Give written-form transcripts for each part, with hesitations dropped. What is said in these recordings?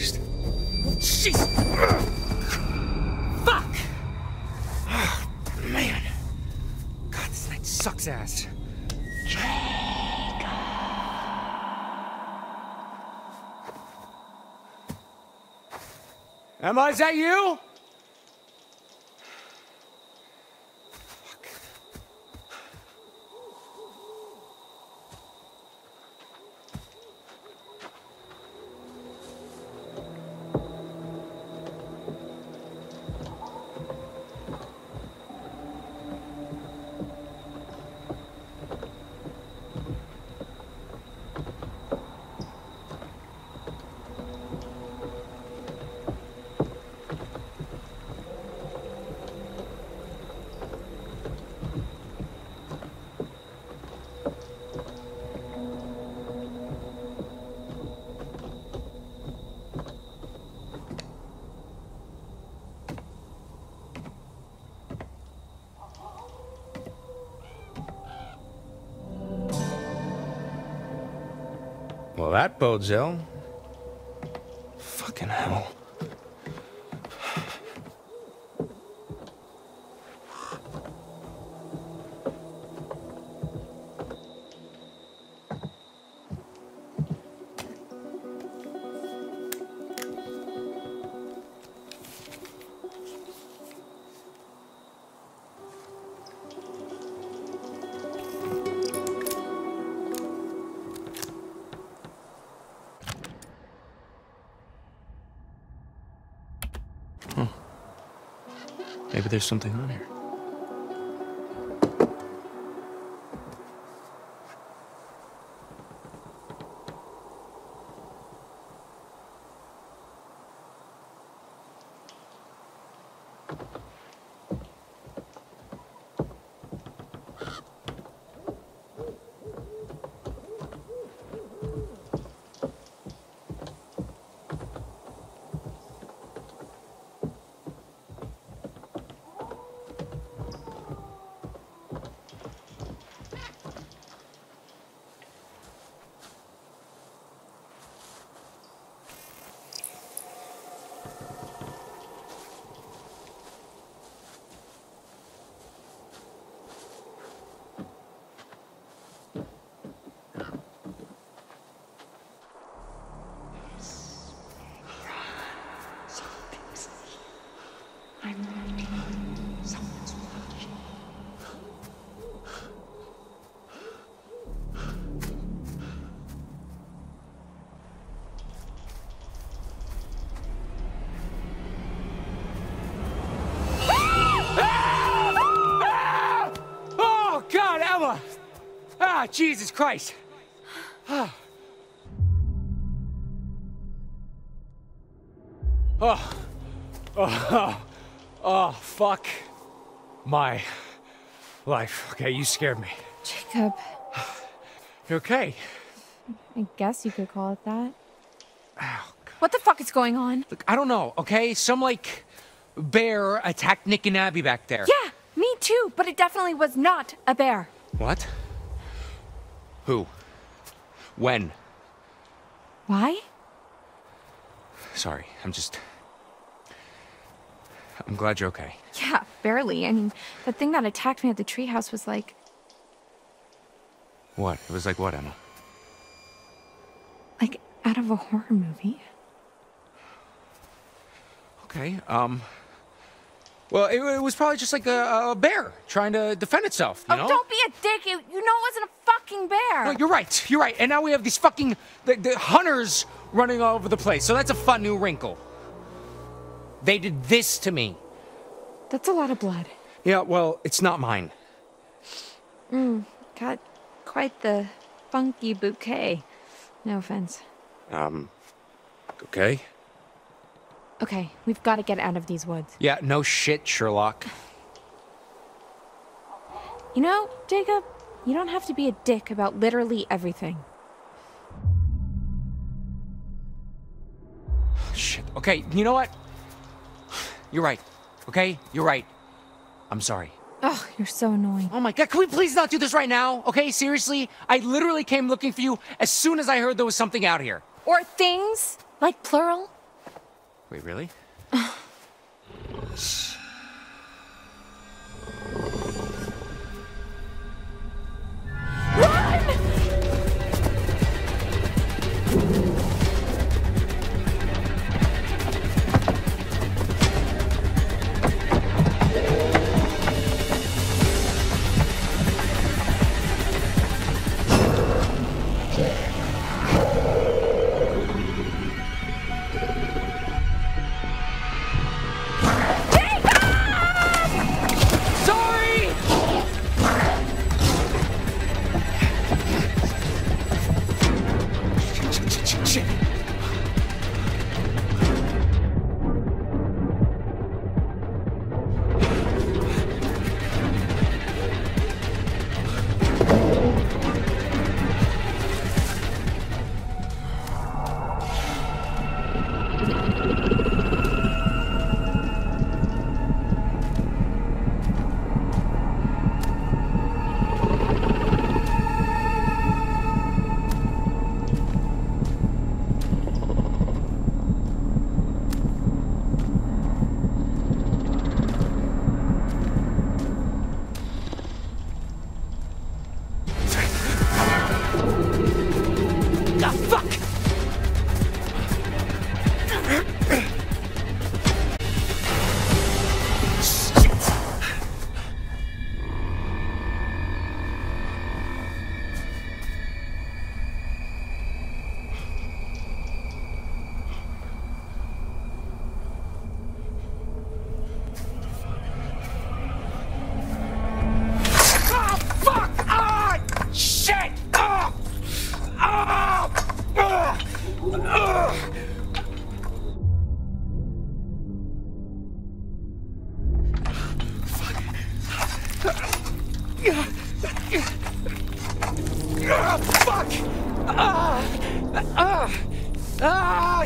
Christ. Jeez! Fuck! Oh, man. God, this night sucks ass. Emma, is that you? Well, that bodes ill. Fucking hell. Maybe there's something on here. Ah, Jesus Christ! Oh. Oh, fuck my life. Okay, you scared me. Jacob. You okay? I guess you could call it that. Oh, what the fuck is going on? Look, I don't know, okay? Some, like, bear attacked Nick and Abby back there. Yeah, me too, but it definitely was not a bear. What? Who? When? Why? Sorry, I'm glad you're okay. Yeah, barely. I mean, the thing that attacked me at the treehouse was like... What? It was like what, Emma? Like, out of a horror movie. Okay, well, it was probably just like a bear trying to defend itself, you know? Don't be a dick. You know it wasn't a fucking bear. No, you're right. And now we have these fucking the hunters running all over the place, so that's a fun new wrinkle. They did this to me. That's a lot of blood. Yeah, well, it's not mine. Got quite the funky bouquet. No offense. Okay. Okay, we've got to get out of these woods. Yeah, no shit, Sherlock. You know, Jacob, you don't have to be a dick about literally everything. Shit. Okay, you know what? You're right. Okay? You're right. I'm sorry. Ugh, you're so annoying. Oh my God, can we please not do this right now? Okay, seriously? I literally came looking for you as soon as I heard there was something out here. Or things, like plural. Wait, really? Shh.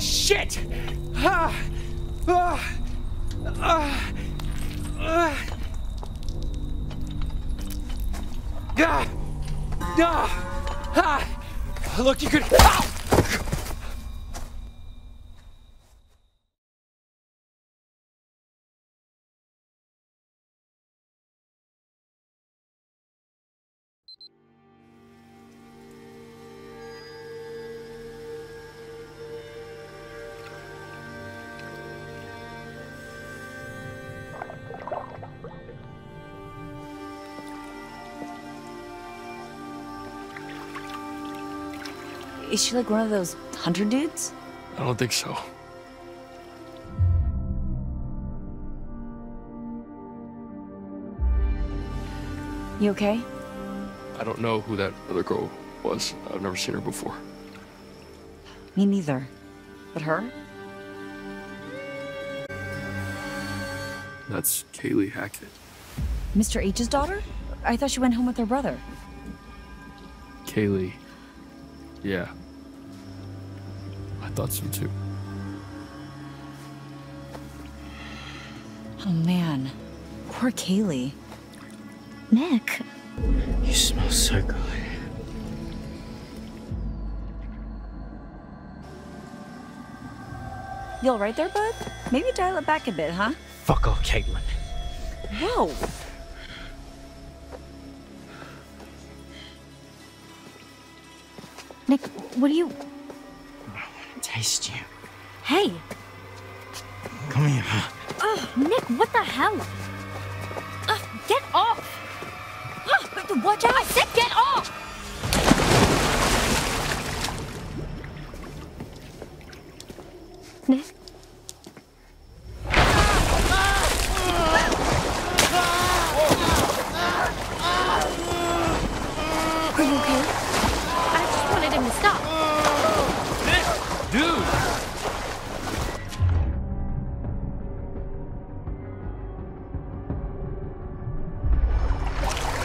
Shit! Look, you could. Is she like one of those hunter dudes? I don't think so. You okay? I don't know who that other girl was. I've never seen her before. Me neither. But her? That's Kaylee Hackett. Mr. H's daughter? I thought she went home with her brother. Kaylee. Yeah. I thought so too. Oh man. Poor Kaylee. Nick. You smell so good. You all right there, bud? Maybe dial it back a bit, huh? Fuck off, Caitlin. Whoa! Nick, what are you... I want to taste you. Hey! Come here. Ugh, Nick, what the hell? Ugh, get off! Ugh, watch out! I said get off! Nick? Are you okay? I just wanted him to stop. Nick, dude.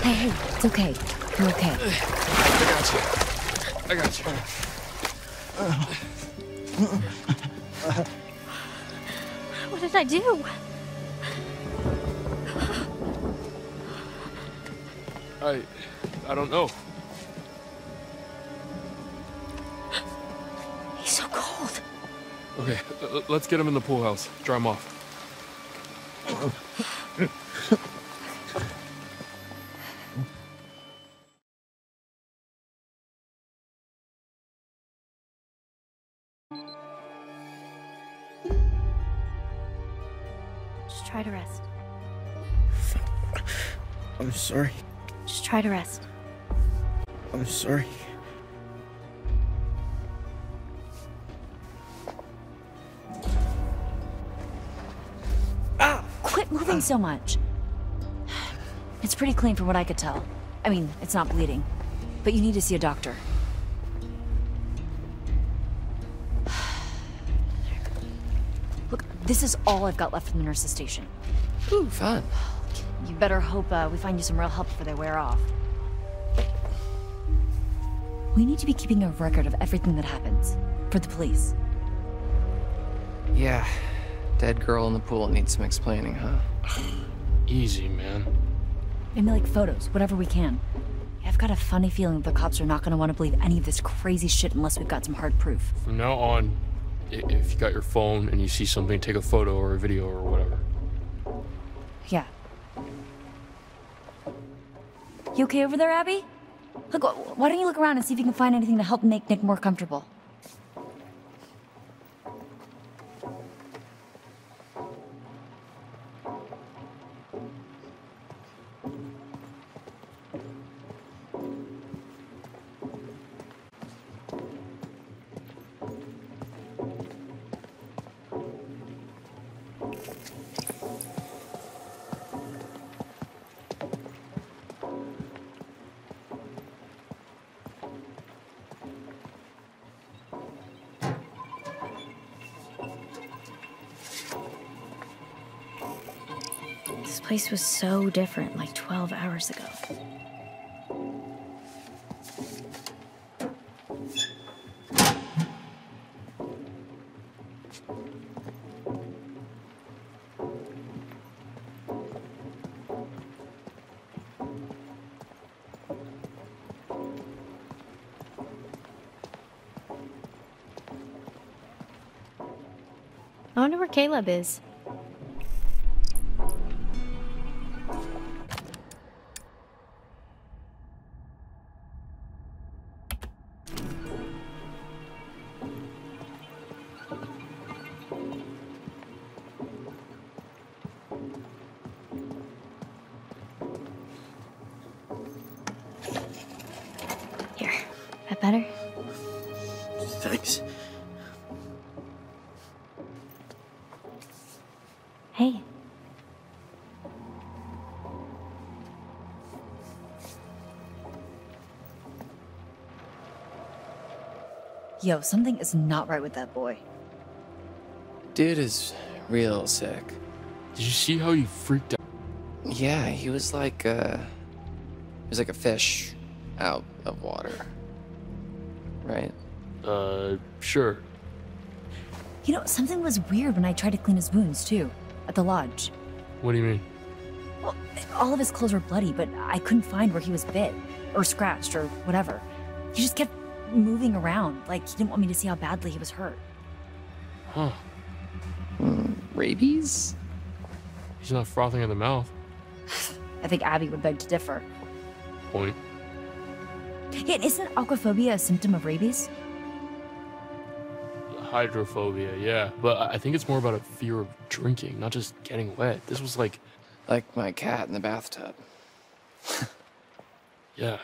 Hey, it's okay. You're okay. I got you. What did I do? I don't know. He's so cold. Okay, let's get him in the pool house. Dry him off. Just try to rest. I'm sorry. Just try to rest. I'm sorry. Quit moving so much. It's pretty clean from what I could tell. I mean, it's not bleeding. But you need to see a doctor. Look, this is all I've got left from the nurse's station. Ooh, fun. You better hope we find you some real help before they wear off. We need to be keeping a record of everything that happens. For the police. Yeah. Dead girl in the pool needs some explaining, huh? Easy, man. Maybe like photos, whatever we can. I've got a funny feeling the cops are not going to want to believe any of this crazy shit unless we've got some hard proof. From now on, if you got your phone and you see something, take a photo or a video or whatever. Yeah. You okay over there, Abby? Look, why don't you look around and see if you can find anything to help make Nick more comfortable? This place was so different like 12 hours ago. I wonder where Caleb is. Here, that better? Thanks. Hey. Yo, something is not right with that boy. Dude is real sick. Did you see how he freaked out? Yeah, he was like a fish out of water. Right? Sure. You know, something was weird when I tried to clean his wounds, too. At the lodge. What do you mean? Well, all of his clothes were bloody, but I couldn't find where he was bit. Or scratched, or whatever. He just kept moving around, like he didn't want me to see how badly he was hurt. Huh. Rabies? He's not frothing at the mouth. I think Abby would beg to differ. Point. Yeah, and isn't aquaphobia a symptom of rabies? Hydrophobia, yeah. But I think it's more about a fear of drinking, not just getting wet. This was like... Like my cat in the bathtub. Yeah.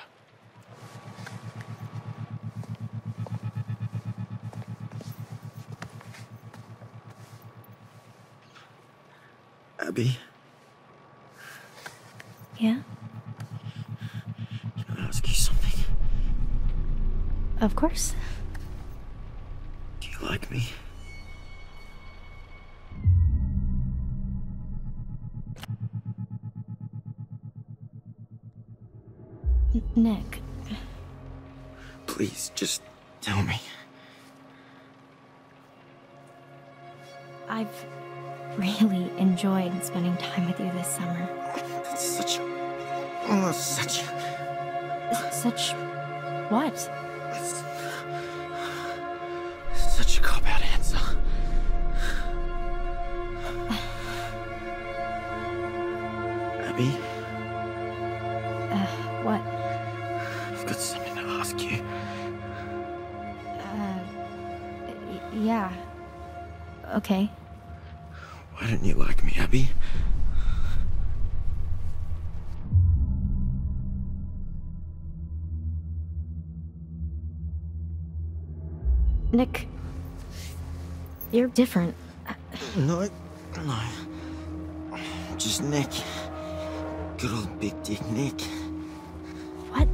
Abby, Yeah? can I ask you something? Of course. Do you like me? Nick. Please, just tell me. I've really enjoyed spending time with you this summer. That's such Such... what? such a cop-out answer. Abby? What? I've got something to ask you. Yeah. Okay. Why don't you like me, Abby? Nick, you're different. No. Just Nick. Good old big dick Nick. What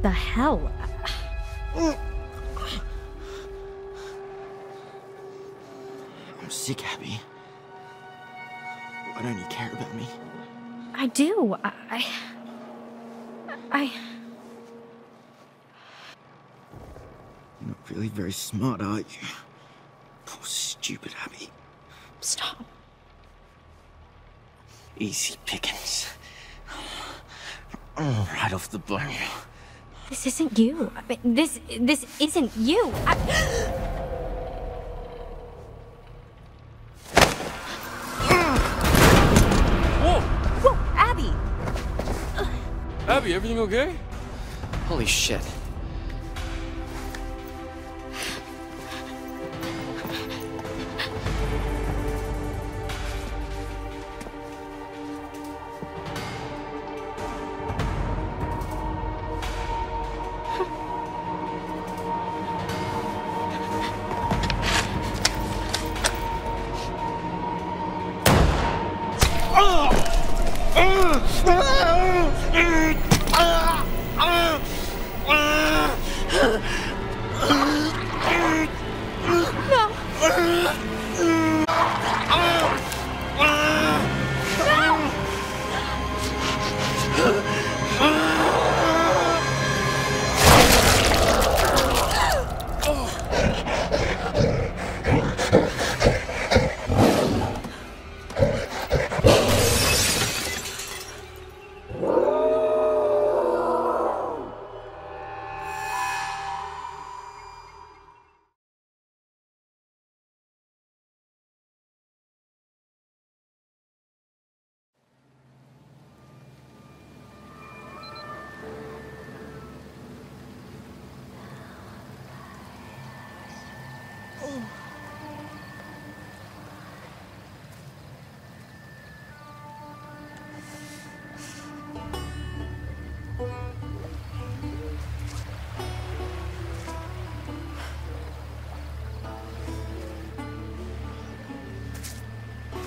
the hell? I'm sick, Abby. Why don't you care about me? I do. You're not really very smart, are you? Poor stupid Abby. Stop. Easy pickings. Right off the bone. This isn't you. I mean, this isn't you. Whoa! Whoa, Abby! Abby, everything okay? Holy shit.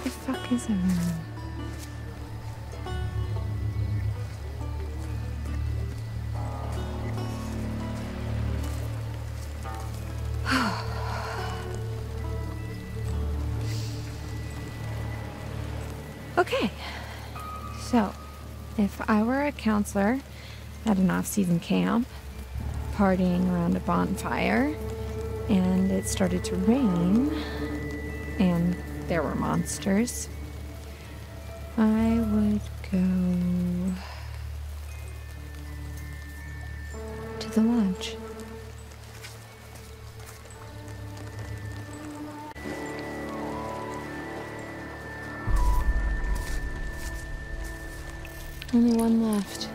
The fuck is everyone? Okay, so if I were a counselor at an off-season camp, partying around a bonfire, and it started to rain, and there were monsters, I would go to the lodge. Only one left.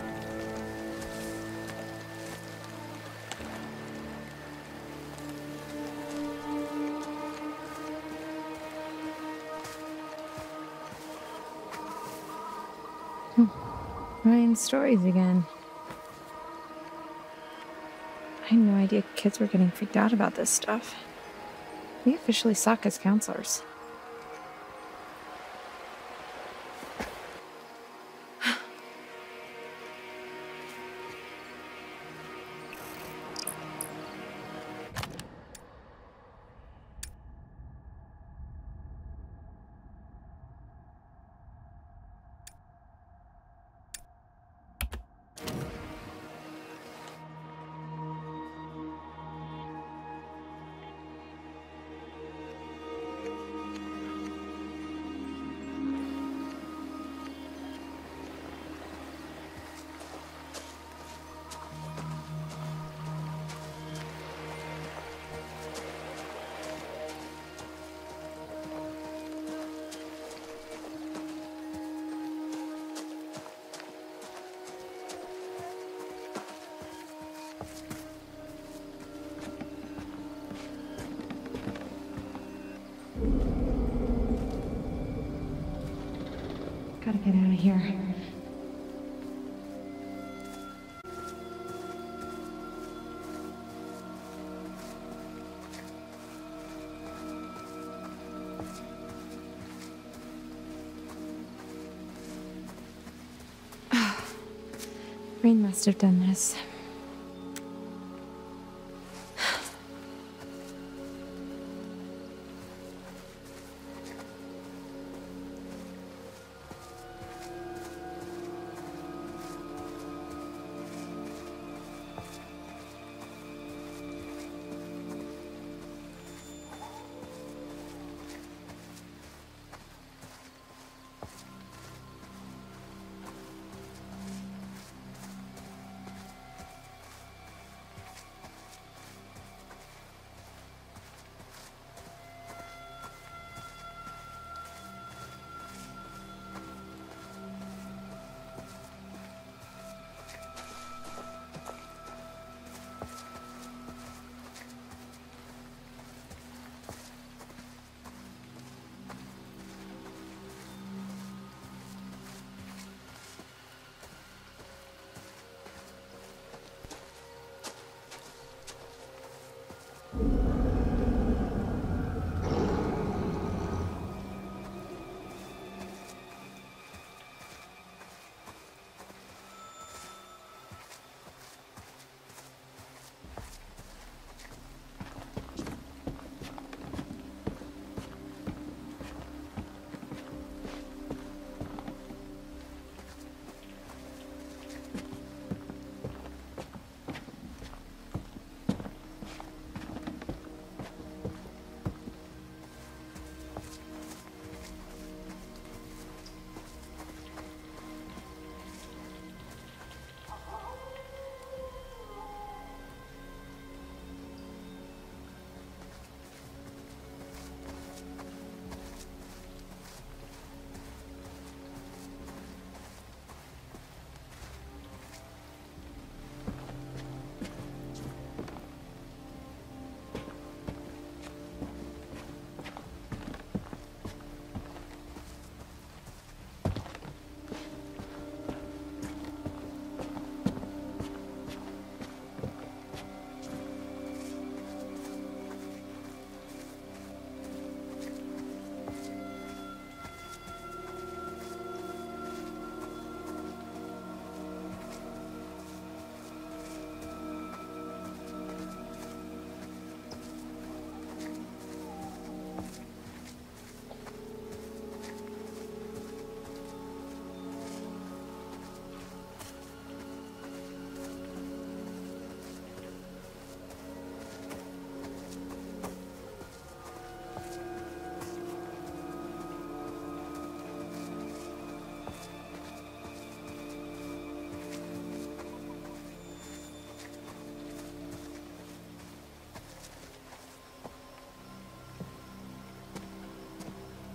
Ryan's stories again. I had no idea kids were getting freaked out about this stuff. We officially suck as counselors. get out of here. Rain must have done this.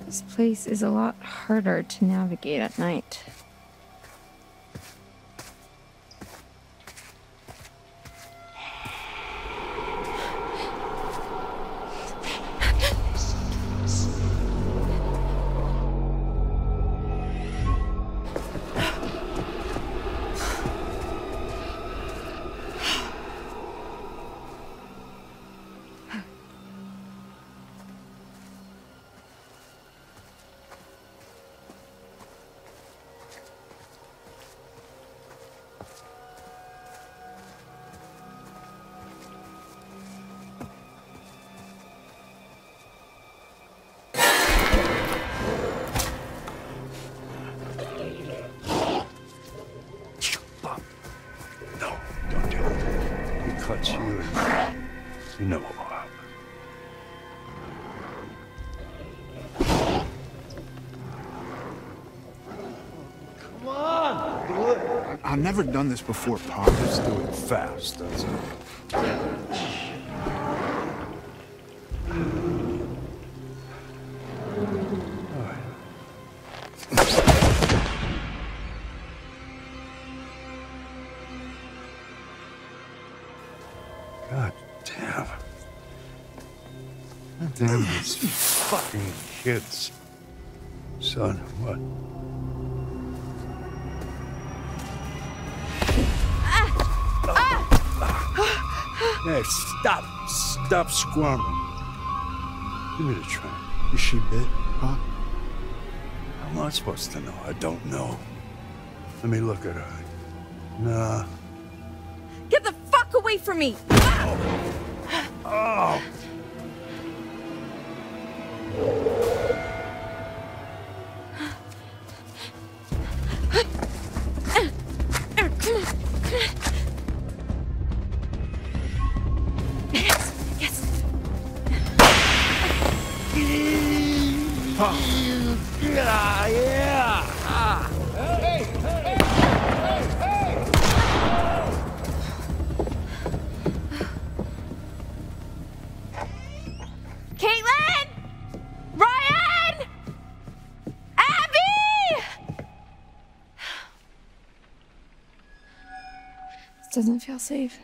This place is a lot harder to navigate at night. Cuts you, you know what will happen. Come on, do it. I've never done this before, Pop. Just do it fast, that's it. God damn. God damn these fucking kids. Son, what? Hey, stop. Stop squirming. Give me the train. Is she bit, huh? How am I supposed to know? I don't know. Let me look at her. Nah. Get the fuck away from me! Oh! Yes. Caitlin! Ryan! Abby! This doesn't feel safe.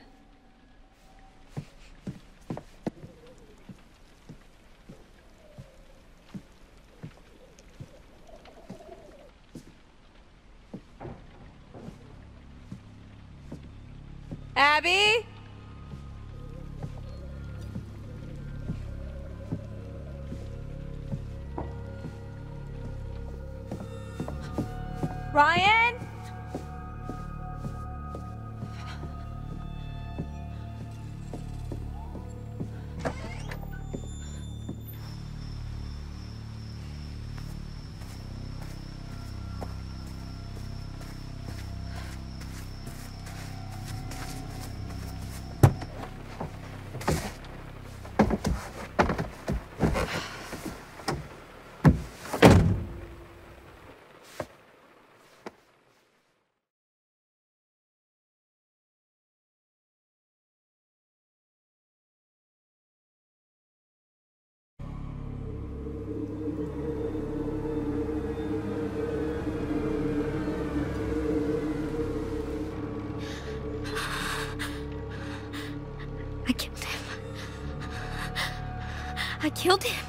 Abby? Ryan? I killed him.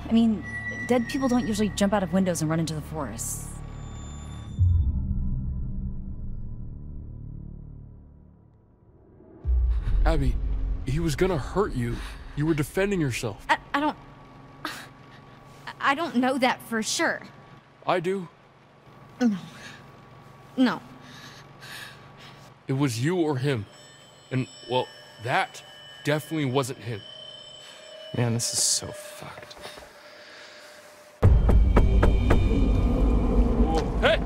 I mean, dead people don't usually jump out of windows and run into the forest. Abby, he was gonna hurt you. You were defending yourself. I don't know that for sure. I do. No. It was you or him. And, well, that definitely wasn't him. Man, this is so fucked. Whoa. Hey!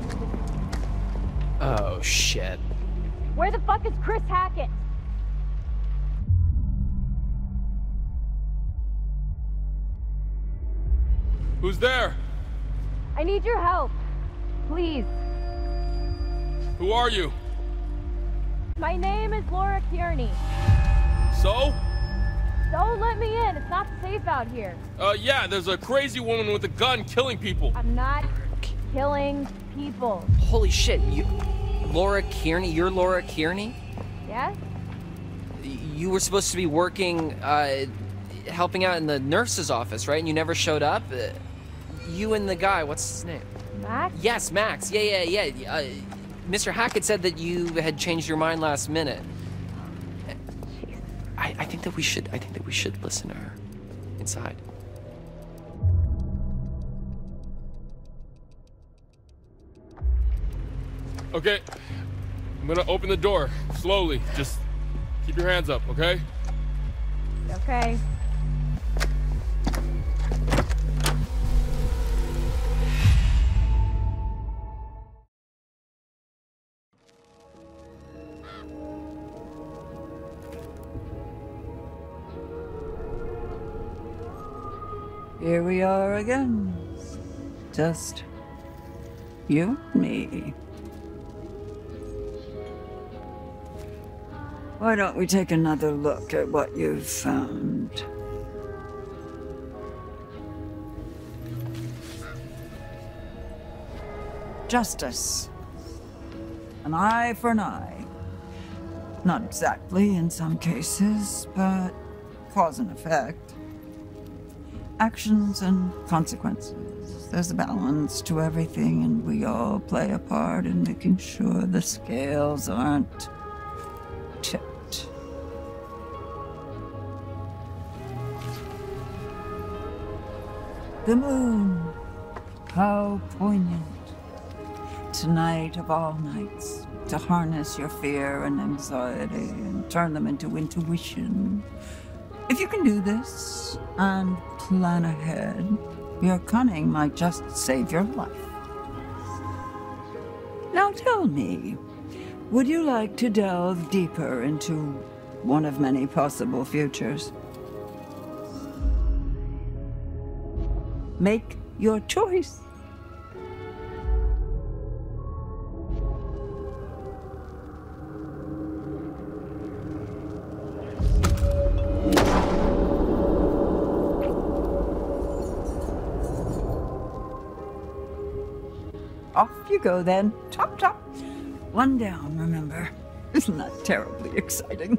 Oh, shit. Where the fuck is Chris Hackett? Who's there? I need your help. Please. Who are you? My name is Laura Kearney. So? Don't let me in. It's not safe out here. Yeah, there's a crazy woman with a gun killing people. I'm not killing people. Holy shit, Laura Kearney? You're Laura Kearney? Yes? You were supposed to be working, helping out in the nurse's office, right? And you never showed up? You and the guy, what's his name? Max? Yes, Max. Yeah. Mr. Hackett said that you had changed your mind last minute. I think that we should listen to her inside. Okay, I'm gonna open the door slowly. Just keep your hands up, okay? Okay. Here we are again. Just you and me. Why don't we take another look at what you've found? Justice. An eye for an eye. Not exactly in some cases, but cause and effect. Actions and consequences. There's a balance to everything, and we all play a part in making sure the scales aren't tipped. The moon. How poignant. Tonight of all nights, to harness your fear and anxiety and turn them into intuition. If you can do this and plan ahead, your cunning might just save your life. Now tell me, would you like to delve deeper into one of many possible futures? Make your choice. Off you go then. Chop, chop. One down, remember. Isn't that terribly exciting?